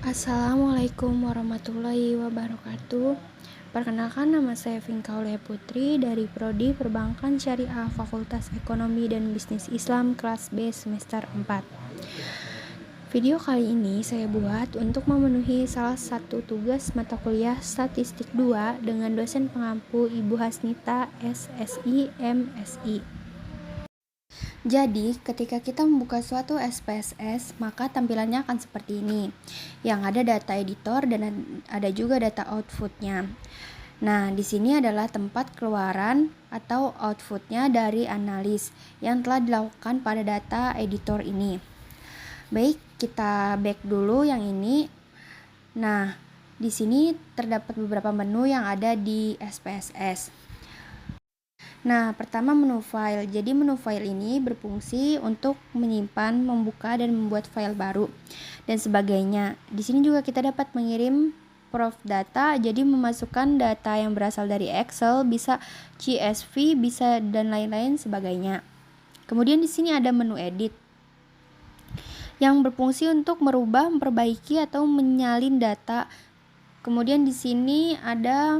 Assalamualaikum warahmatullahi wabarakatuh. Perkenalkan, nama saya Finkaulea Putri dari Prodi Perbankan Syariah Fakultas Ekonomi dan Bisnis Islam kelas B semester 4. Video kali ini saya buat untuk memenuhi salah satu tugas mata kuliah Statistik 2 dengan dosen pengampu Ibu Hasnita SSI MSI. Jadi, ketika kita membuka suatu SPSS, maka tampilannya akan seperti ini. Yang ada data editor dan ada juga data outputnya. Nah, di sini adalah tempat keluaran atau outputnya dari analis yang telah dilakukan pada data editor ini. Baik, kita back dulu yang ini. Nah, di sini terdapat beberapa menu yang ada di SPSS. Nah, pertama menu file. Jadi menu file ini berfungsi untuk menyimpan, membuka, dan membuat file baru dan sebagainya. Di sini juga kita dapat mengirim prof data, jadi memasukkan data yang berasal dari Excel, bisa CSV, bisa dan lain-lain sebagainya. Kemudian di sini ada menu edit yang berfungsi untuk merubah, memperbaiki atau menyalin data. Kemudian di sini ada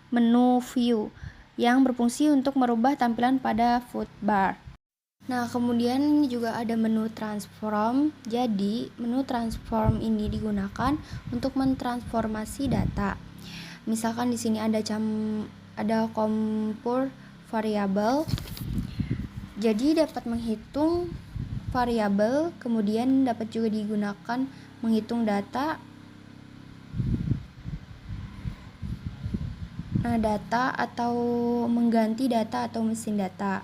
menu view yang berfungsi untuk merubah tampilan pada footbar. Nah, kemudian ini juga ada menu transform. Jadi, menu transform ini digunakan untuk mentransformasi data. Misalkan di sini ada kompur variabel. Jadi dapat menghitung variabel, kemudian dapat juga digunakan menghitung data. Data atau mengganti data atau mesin data.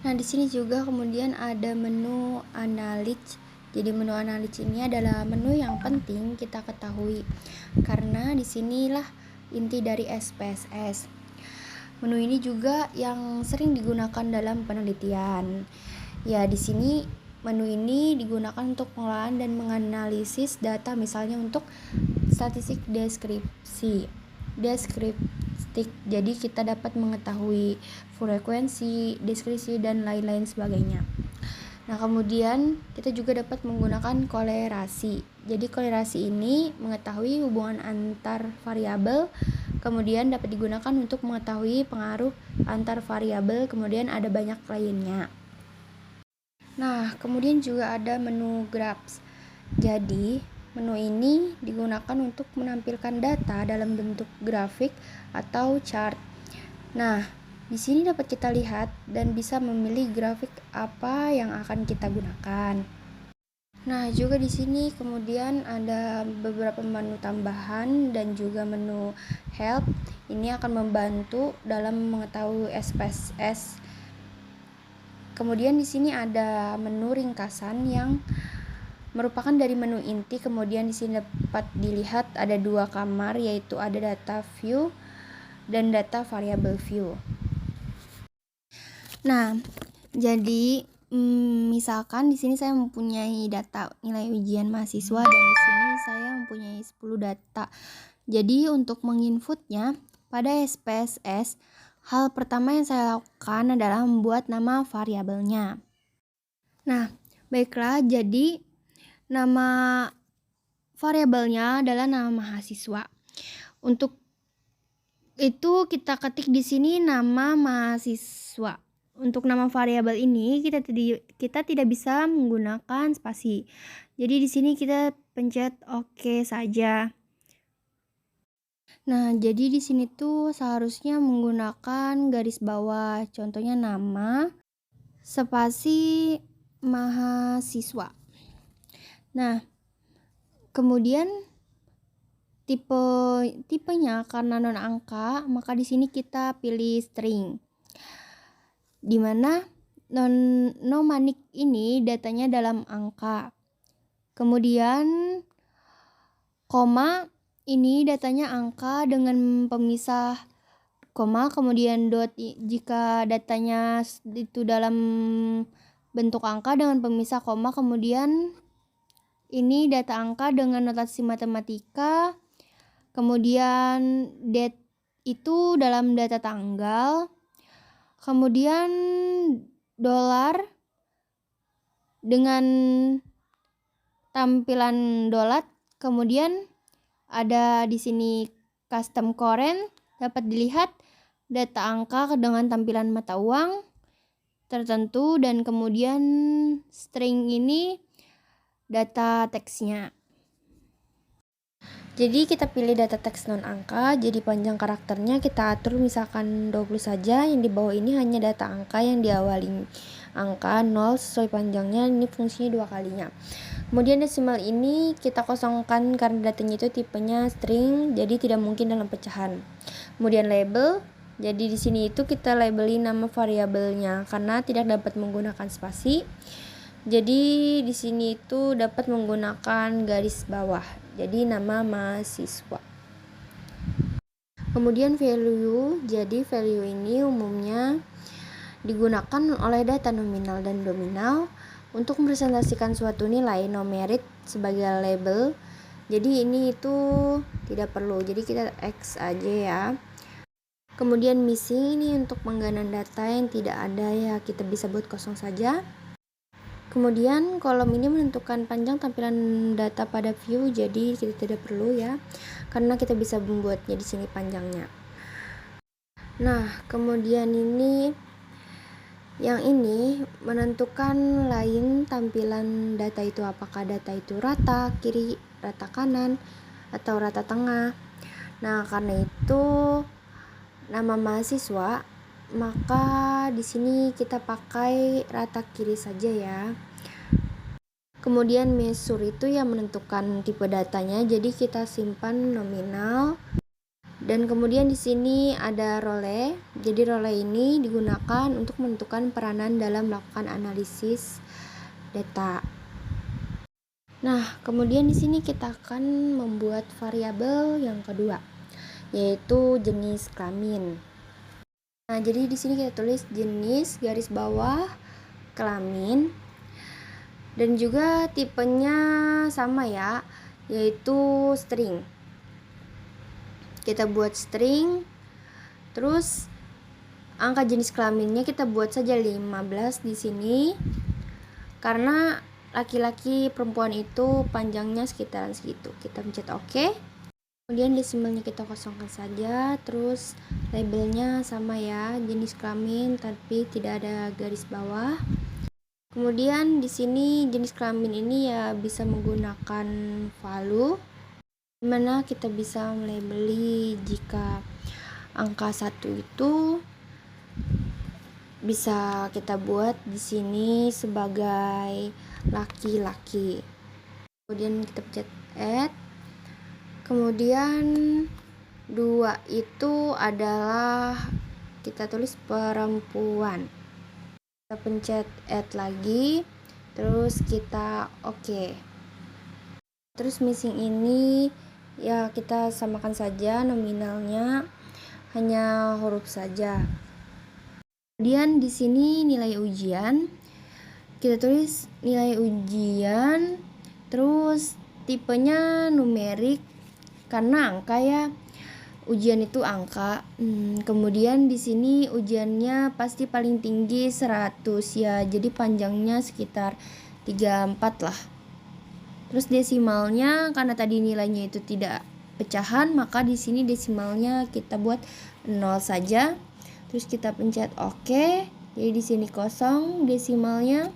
Nah, di sini juga kemudian ada menu analytics. Jadi menu analytics ini adalah menu yang penting kita ketahui karena disinilah inti dari SPSS. Menu ini juga yang sering digunakan dalam penelitian. Ya, di sini menu ini digunakan untuk pengolahan dan menganalisis data, misalnya untuk statistik deskripsi. Jadi kita dapat mengetahui frekuensi, deskripsi, dan lain-lain sebagainya. Nah, kemudian kita juga dapat menggunakan kolerasi. Jadi kolerasi ini mengetahui hubungan antar variabel, kemudian dapat digunakan untuk mengetahui pengaruh antar variabel, kemudian ada banyak lainnya. Nah, kemudian juga ada menu graphs. Jadi menu ini digunakan untuk menampilkan data dalam bentuk grafik atau chart. Nah, di sini dapat kita lihat dan bisa memilih grafik apa yang akan kita gunakan. Nah, juga di sini kemudian ada beberapa menu tambahan dan juga menu help. Ini akan membantu dalam mengetahui SPSS. Kemudian di sini ada menu ringkasan yang merupakan dari menu inti. Kemudian di sini dapat dilihat ada dua kamar, yaitu ada data view dan data variable view. Nah, jadi misalkan di sini saya mempunyai data nilai ujian mahasiswa dan di sini saya mempunyai 10 data. Jadi untuk menginputnya pada SPSS, hal pertama yang saya lakukan adalah membuat nama variabelnya. Nah, baiklah, jadi nama variabelnya adalah nama mahasiswa. Untuk itu kita ketik di sini nama mahasiswa. Untuk nama variabel ini kita tidak bisa menggunakan spasi. Jadi di sini kita pencet oke saja. Nah, jadi di sini tuh seharusnya menggunakan garis bawah. Contohnya nama spasi mahasiswa. Nah, kemudian tipenya karena non angka, maka di sini kita pilih string. Di mana non-numeric ini datanya dalam angka. Kemudian koma ini datanya angka dengan pemisah koma, kemudian dot jika datanya itu dalam bentuk angka dengan pemisah koma, kemudian ini data angka dengan notasi matematika, kemudian date itu dalam data tanggal, kemudian dolar dengan tampilan dolat. Kemudian ada di sini custom current, dapat dilihat data angka dengan tampilan mata uang tertentu, dan kemudian string ini data teksnya. Jadi kita pilih data teks non angka, jadi panjang karakternya kita atur misalkan 20 saja, yang di bawah ini hanya data angka yang diawali angka 0 sesuai panjangnya, ini fungsinya 2 kalinya. Kemudian desimal ini kita kosongkan karena datanya itu tipenya string, jadi tidak mungkin dalam pecahan. Kemudian label, jadi di sini itu kita labeli nama variabelnya karena tidak dapat menggunakan spasi. Jadi di sini itu dapat menggunakan garis bawah. Jadi nama mahasiswa. Kemudian value, jadi value ini umumnya digunakan oleh data nominal dan dominal untuk merepresentasikan suatu nilai numerik sebagai label. Jadi ini itu tidak perlu, jadi kita X aja ya. Kemudian missing ini untuk pengganaan data yang tidak ada ya, kita bisa buat kosong saja. Kemudian kolom ini menentukan panjang tampilan data pada view, jadi kita tidak perlu ya, karena kita bisa membuatnya di sini panjangnya. Nah, kemudian ini yang ini menentukan lain tampilan data itu, apakah data itu rata kiri, rata kanan, atau rata tengah. Nah, karena itu nama mahasiswa, maka di sini kita pakai rata kiri saja ya. Kemudian measure itu yang menentukan tipe datanya, jadi kita simpan nominal. Dan kemudian di sini ada role. Jadi role ini digunakan untuk menentukan peranan dalam melakukan analisis data. Nah, kemudian di sini kita akan membuat variabel yang kedua, yaitu jenis kelamin. Nah, jadi di sini kita tulis jenis garis bawah kelamin, dan juga tipenya sama ya, yaitu string. Kita buat string, terus angka jenis kelaminnya kita buat saja 15 di sini, karena laki-laki perempuan itu panjangnya sekitaran segitu. Kita pencet OK. Kemudian desimalnya kita kosongkan saja, terus labelnya sama ya, jenis kelamin tapi tidak ada garis bawah. Kemudian di sini jenis kelamin ini ya bisa menggunakan value, dimana kita bisa melabeli jika angka 1 itu bisa kita buat di sini sebagai laki-laki. Kemudian kita pencet add. Kemudian 2 itu adalah kita tulis perempuan. Kita pencet add lagi, terus kita OK. Terus missing ini ya kita samakan saja nominalnya, hanya huruf saja. Kemudian di sini nilai ujian, kita tulis nilai ujian, terus tipenya numerik karena angka ya, ujian itu angka. Kemudian di sini ujiannya pasti paling tinggi 100 ya, jadi panjangnya sekitar 34 lah. Terus desimalnya karena tadi nilainya itu tidak pecahan, maka di sini desimalnya kita buat 0 saja. Terus kita pencet OK. Jadi di sini kosong desimalnya.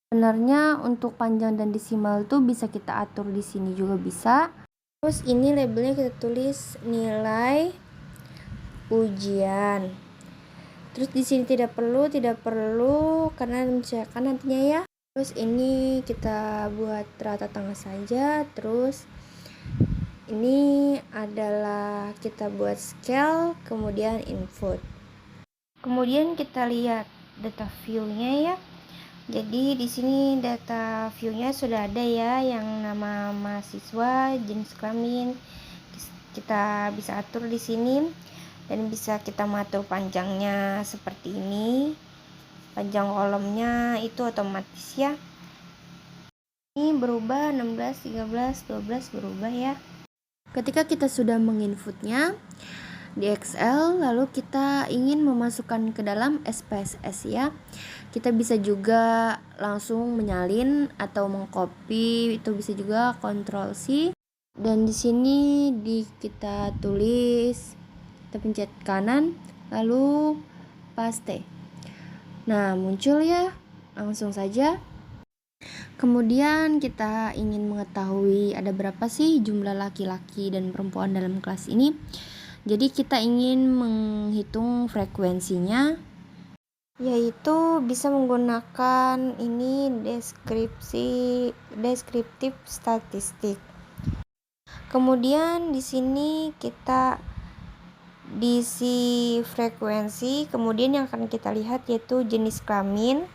Sebenarnya untuk panjang dan desimal itu bisa kita atur di sini juga bisa. Terus ini labelnya kita tulis nilai ujian. Terus di sini tidak perlu karena misalkan nantinya ya. Terus ini kita buat rata tengah saja. Terus ini adalah kita buat scale, kemudian input. Kemudian kita lihat data view-nya ya. Jadi di sini data view-nya sudah ada ya, yang nama mahasiswa, jenis kelamin. Kita bisa atur di sini dan bisa kita mengatur panjangnya seperti ini. Panjang kolomnya itu otomatis ya. Ini berubah 16, 13, 12 berubah ya. Ketika kita sudah menginputnya, di Excel, lalu kita ingin memasukkan ke dalam SPSS ya. Kita bisa juga langsung menyalin atau mengcopy, itu bisa juga Ctrl C. Dan di sini kita tulis, kita pencet kanan, lalu paste. Nah, muncul ya, langsung saja. Kemudian kita ingin mengetahui ada berapa sih jumlah laki-laki dan perempuan dalam kelas ini. Jadi kita ingin menghitung frekuensinya, yaitu bisa menggunakan ini deskriptif statistik. Kemudian di sini kita diisi frekuensi, kemudian yang akan kita lihat yaitu jenis kelamin.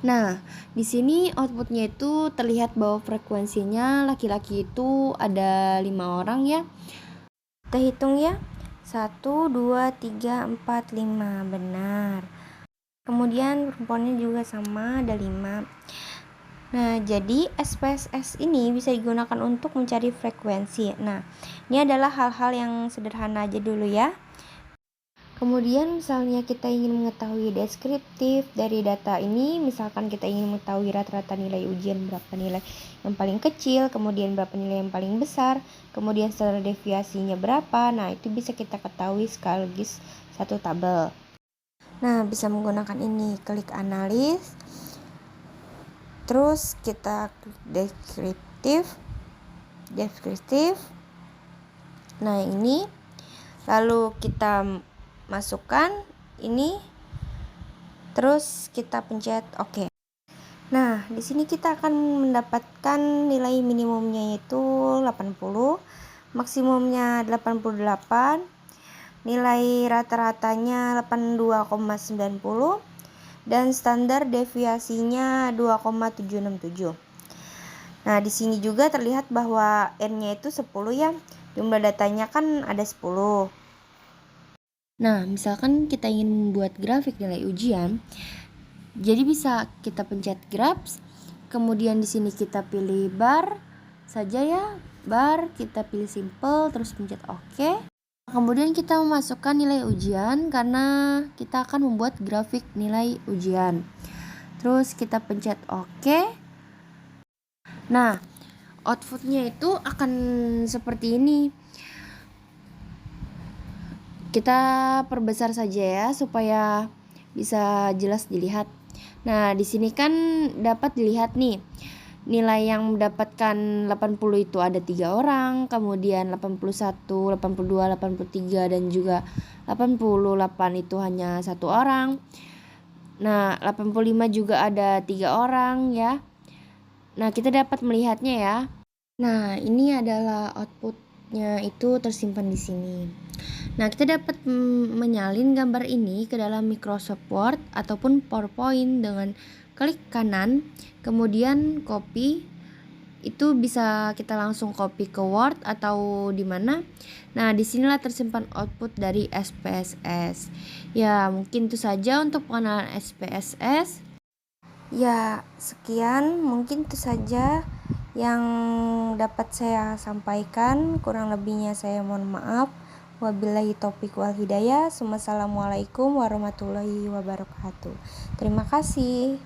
Nah, di sini outputnya itu terlihat bahwa frekuensinya laki-laki itu ada 5 orang ya. Kita hitung ya, 1, 2, 3, 4, 5, benar. Kemudian perempuannya juga sama, ada 5. Nah, jadi SPSS ini bisa digunakan untuk mencari frekuensi. Nah, ini adalah hal-hal yang sederhana aja dulu ya. Kemudian misalnya kita ingin mengetahui deskriptif dari data ini, misalkan kita ingin mengetahui rata-rata nilai ujian berapa nilai yang paling kecil, kemudian berapa nilai yang paling besar, kemudian standar deviasinya berapa. Nah, itu bisa kita ketahui sekaligus satu tabel. Nah, bisa menggunakan ini, klik analis, terus kita klik deskriptif. Nah, ini lalu kita masukkan ini, terus kita pencet OK. Nah, di sini kita akan mendapatkan nilai minimumnya yaitu 80, maksimumnya 88, nilai rata-ratanya 82,90, dan standar deviasinya 2,767. Nah, di sini juga terlihat bahwa N-nya itu 10 ya. Jumlah datanya kan ada 10. Nah, misalkan kita ingin membuat grafik nilai ujian, jadi bisa kita pencet Graphs, kemudian di sini kita pilih bar saja ya, bar, kita pilih simple, terus pencet OK. Kemudian kita memasukkan nilai ujian karena kita akan membuat grafik nilai ujian. Terus kita pencet OK. Nah, outputnya itu akan seperti ini. Kita perbesar saja ya supaya bisa jelas dilihat. Nah, di sini kan dapat dilihat nih, nilai yang mendapatkan 80 itu ada 3 orang, kemudian 81, 82, 83 dan juga 88 itu hanya 1 orang. Nah, 85 juga ada 3 orang ya. Nah, kita dapat melihatnya ya. Nah, ini adalah outputnya itu tersimpan di sini. Nah, kita dapat menyalin gambar ini ke dalam Microsoft Word ataupun PowerPoint dengan klik kanan, kemudian copy. Itu bisa kita langsung copy ke Word atau di mana. Nah, disinilah tersimpan output dari SPSS. Ya, mungkin itu saja untuk pengenalan SPSS. Ya, sekian mungkin itu saja yang dapat saya sampaikan. Kurang lebihnya saya mohon maaf. Wabillahi taufiq wal hidayah. Wassalamualaikum warahmatullahi wabarakatuh. Terima kasih.